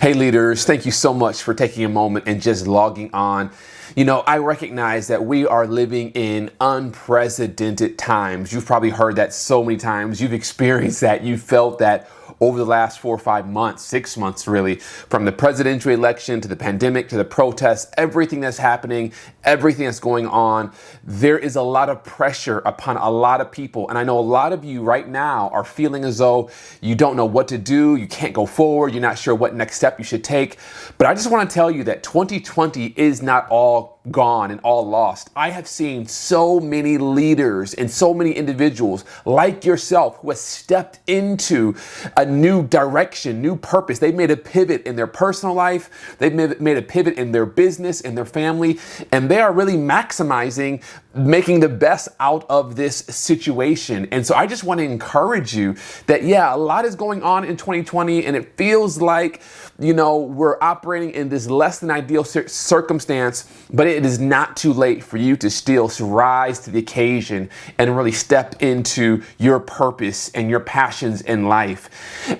Hey leaders, thank you so much for taking a moment and just logging on. I recognize that we are living in unprecedented times. You've probably heard that so many times. You've experienced that. You've felt that over the last 4 or 5 months, 6 months really, from the presidential election to the pandemic to the protests, everything that's happening, everything that's going on. There is a lot of pressure upon a lot of people. And I know a lot of you right now are feeling as though you don't know what to do. You can't go forward. You're not sure what next step you should take. But I just want to tell you that 2020 is not all gone and all lost. I have seen so many leaders and so many individuals like yourself who have stepped into a new direction, new purpose. They've made a pivot in their personal life. They've made a pivot in their business, in their family, and they are really maximizing making the best out of this situation. And so I just want to encourage you that, a lot is going on in 2020 and it feels like, we're operating in this less than ideal circumstance, but it is not too late for you to still rise to the occasion and really step into your purpose and your passions in life.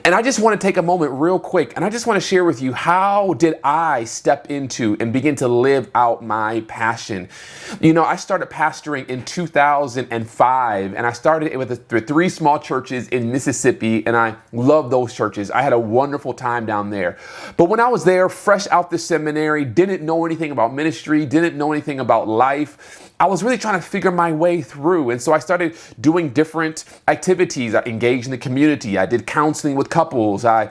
And I just want to take a moment real quick and I just want to share with you, how did I step into and begin to live out my passion? I started pastoring in 2005 and I started it with 3 small churches in Mississippi, and I love those churches. I had a wonderful time down there. But when I was there, fresh out the seminary, didn't know anything about ministry, didn't know anything about life, I was really trying to figure my way through. And so I started doing different activities. I engaged in the community. I did counseling with couples. I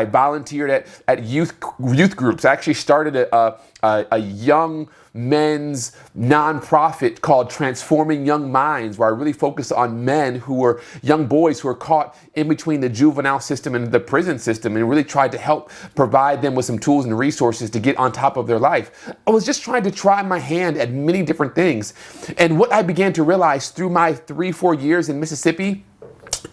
volunteered at youth groups. I actually started a young men's nonprofit called Transforming Young Minds, where I really focused on men who were young boys who were caught in between the juvenile system and the prison system, and really tried to help provide them with some tools and resources to get on top of their life. I was just trying to try my hand at many different things. And what I began to realize through my 3-4 years in Mississippi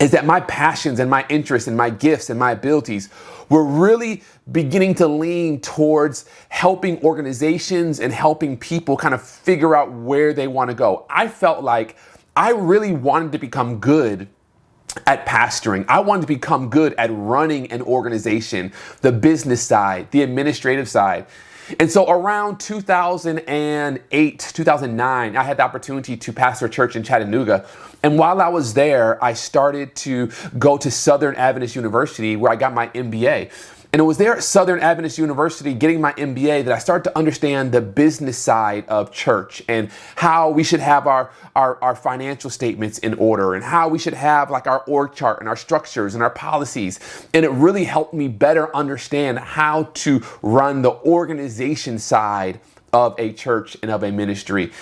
is that my passions and my interests and my gifts and my abilities were really beginning to lean towards helping organizations and helping people kind of figure out where they want to go. I felt like I really wanted to become good at pastoring. I wanted to become good at running an organization, the business side, the administrative side. And so around 2008, 2009, I had the opportunity to pastor a church in Chattanooga. And while I was there, I started to go to Southern Adventist University, where I got my MBA. And it was there at Southern Adventist University getting my MBA that I started to understand the business side of church and how we should have our financial statements in order and how we should have like our org chart and our structures and our policies. And it really helped me better understand how to run the organization side of a church and of a ministry.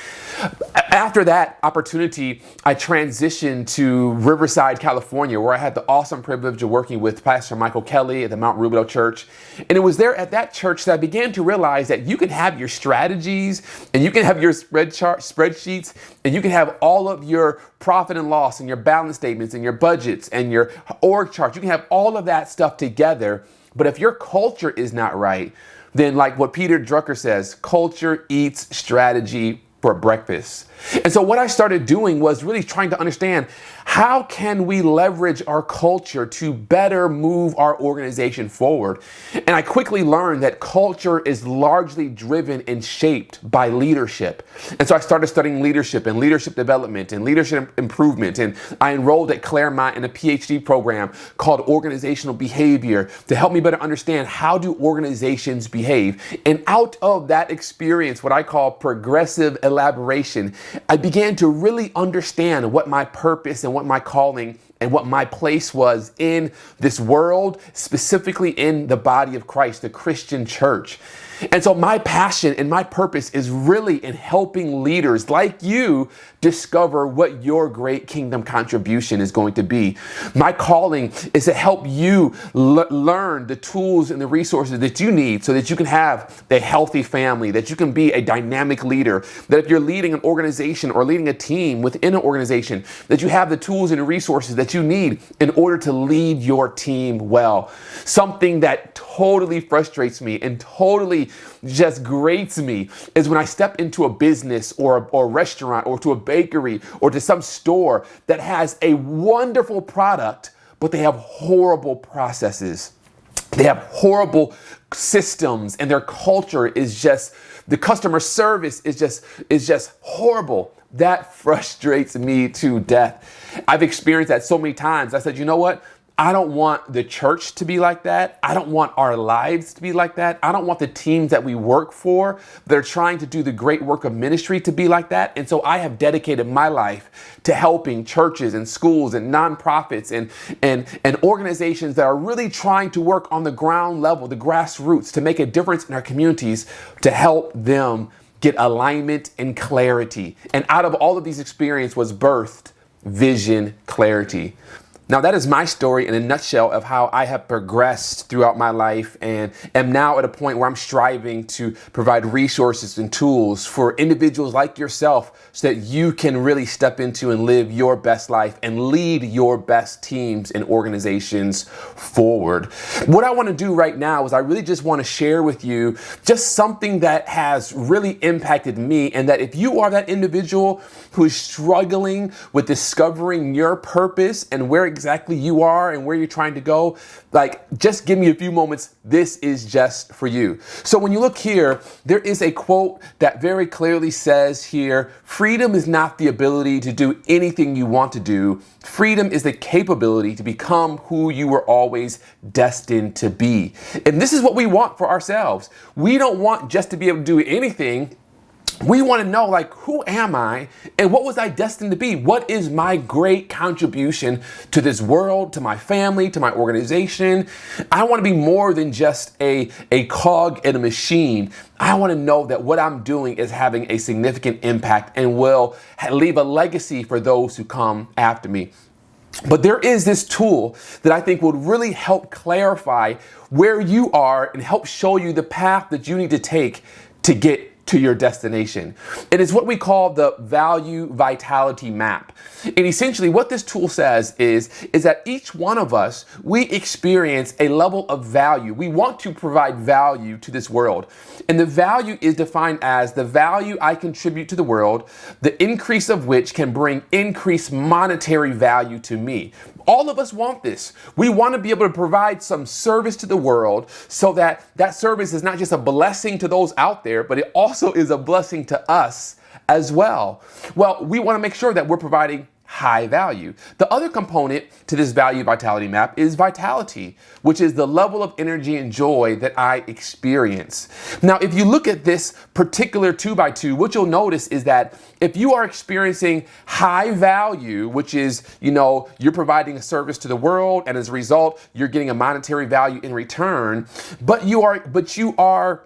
After that opportunity, I transitioned to Riverside, California, where I had the awesome privilege of working with Pastor Michael Kelly at the Mount Rubidoux Church. And it was there at that church that I began to realize that you can have your strategies and you can have your spreadsheets and you can have all of your profit and loss and your balance statements and your budgets and your org charts. You can have all of that stuff together. But if your culture is not right, then like what Peter Drucker says, culture eats strategy for breakfast. And so what I started doing was really trying to understand, how can we leverage our culture to better move our organization forward? And I quickly learned that culture is largely driven and shaped by leadership. And so I started studying leadership and leadership development and leadership improvement. And I enrolled at Claremont in a PhD program called Organizational Behavior to help me better understand, how do organizations behave? And out of that experience, what I call progressive elaboration, I began to really understand what my purpose and what my calling and what my place was in this world, specifically in the body of Christ, the Christian church. And so my passion and my purpose is really in helping leaders like you discover what your great kingdom contribution is going to be. My calling is to help you learn the tools and the resources that you need so that you can have a healthy family, that you can be a dynamic leader, that if you're leading an organization or leading a team within an organization, that you have the tools and the resources that you need in order to lead your team well. Something that totally frustrates me and totally just grates me is when I step into a business or a restaurant or to a bakery or to some store that has a wonderful product, but they have horrible processes. They have horrible systems, and their culture is just, the customer service is just horrible. That frustrates me to death. I've experienced that so many times. I said, you know what? I don't want the church to be like that. I don't want our lives to be like that. I don't want the teams that we work for that are trying to do the great work of ministry to be like that. And so I have dedicated my life to helping churches and schools and nonprofits and organizations that are really trying to work on the ground level, the grassroots, to make a difference in our communities, to help them get alignment and clarity. And out of all of these experiences was birthed Vision Clarity. Now, that is my story in a nutshell of how I have progressed throughout my life and am now at a point where I'm striving to provide resources and tools for individuals like yourself so that you can really step into and live your best life and lead your best teams and organizations forward. What I want to do right now is I really just want to share with you just something that has really impacted me, and that if you are that individual who is struggling with discovering your purpose and where exactly you are and where you're trying to go, like, just give me a few moments. This is just for you. So when you look here, there is a quote that very clearly says here, freedom is not the ability to do anything you want to do. Freedom is the capability to become who you were always destined to be. And this is what we want for ourselves. We don't want just to be able to do anything. We want to know, like, who am I and what was I destined to be? What is my great contribution to this world, to my family, to my organization? I want to be more than just a cog in a machine. I want to know that what I'm doing is having a significant impact and will leave a legacy for those who come after me. But there is this tool that I think would really help clarify where you are and help show you the path that you need to take to get to your destination. It is what we call the value vitality map. And essentially what this tool says is that each one of us, we experience a level of value. We want to provide value to this world. And the value is defined as the value I contribute to the world, the increase of which can bring increased monetary value to me. All of us want this. We want to be able to provide some service to the world so that that service is not just a blessing to those out there, but it also is a blessing to us as well. Well, we want to make sure that we're providing high value. The other component to this value vitality map is vitality, which is the level of energy and joy that I experience. Now, if you look at this particular 2x2, what you'll notice is that if you are experiencing high value, which is, you're providing a service to the world, and as a result, you're getting a monetary value in return, but you are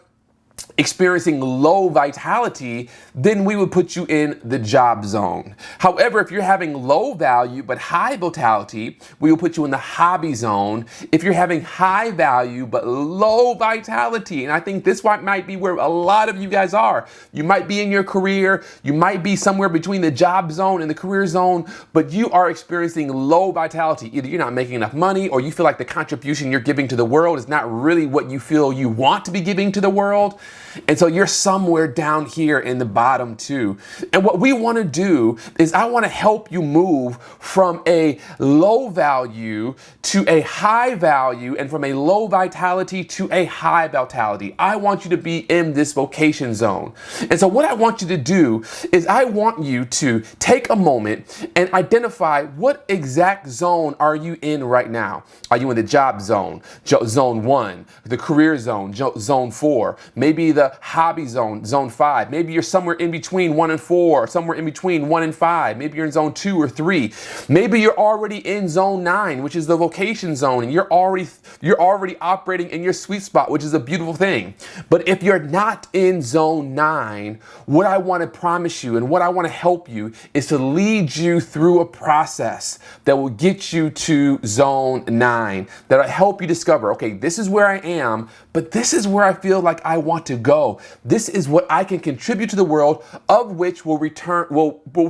experiencing low vitality, then we would put you in the job zone. However, if you're having low value but high vitality, we will put you in the hobby zone. If you're having high value but low vitality, and I think this might be where a lot of you guys are. You might be in your career, you might be somewhere between the job zone and the career zone, but you are experiencing low vitality. Either you're not making enough money, or you feel like the contribution you're giving to the world is not really what you feel you want to be giving to the world. And so you're somewhere down here in the bottom too. And what we want to do is I want to help you move from a low value to a high value, and from a low vitality to a high vitality. I want you to be in this vocation zone. And so what I want you to do is I want you to take a moment and identify what exact zone are you in right now. Are you in the job zone, zone 1, the career zone, zone 4, maybe the hobby zone, zone 5. Maybe you're somewhere in between 1 and 4, or somewhere in between 1 and 5. Maybe you're in zone 2 or 3. Maybe you're already in zone 9, which is the vocation zone, and you're already operating in your sweet spot, which is a beautiful thing. But if you're not in zone 9, what I want to promise you and what I want to help you is to lead you through a process that will get you to zone 9, that'll help you discover, okay, this is where I am, but this is where I feel like I want to go. This is what I can contribute to the world, of which will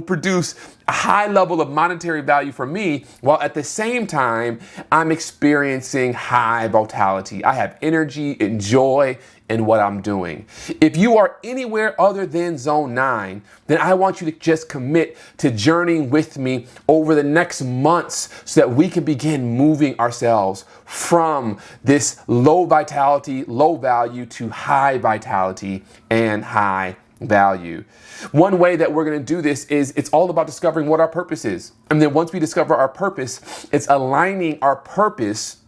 produce a high level of monetary value for me, while at the same time, I'm experiencing high vitality. I have energy and joy in what I'm doing. If you are anywhere other than zone 9, then I want you to just commit to journeying with me over the next months so that we can begin moving ourselves from this low vitality, low value to high vitality and high value. One way that we're going to do this is it's all about discovering what our purpose is. And then once we discover our purpose, it's aligning our purpose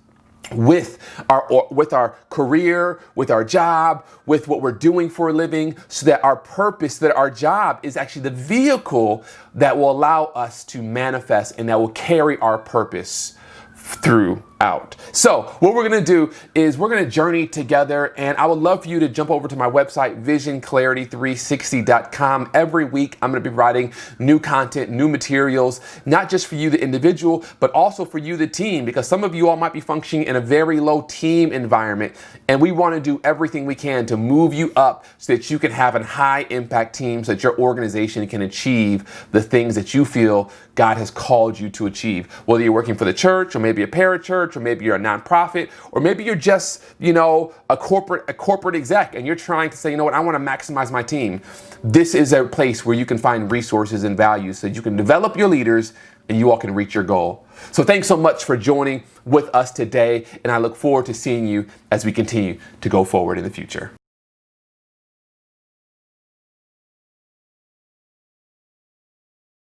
with our career, with our job, with what we're doing for a living, so that our purpose, that our job is actually the vehicle that will allow us to manifest and that will carry our purpose throughout. So what we're going to do is we're going to journey together, and I would love for you to jump over to my website, visionclarity360.com. Every week I'm going to be providing new content, new materials, not just for you, the individual, but also for you, the team, because some of you all might be functioning in a very low team environment, and we want to do everything we can to move you up so that you can have a high impact team, so that your organization can achieve the things that you feel God has called you to achieve. Whether you're working for the church, or maybe a parachurch, or maybe you're a nonprofit, or maybe you're just, a corporate exec, and you're trying to say, you know what, I want to maximize my team. This is a place where you can find resources and values so that you can develop your leaders and you all can reach your goal. So thanks so much for joining with us today, and I look forward to seeing you as we continue to go forward in the future.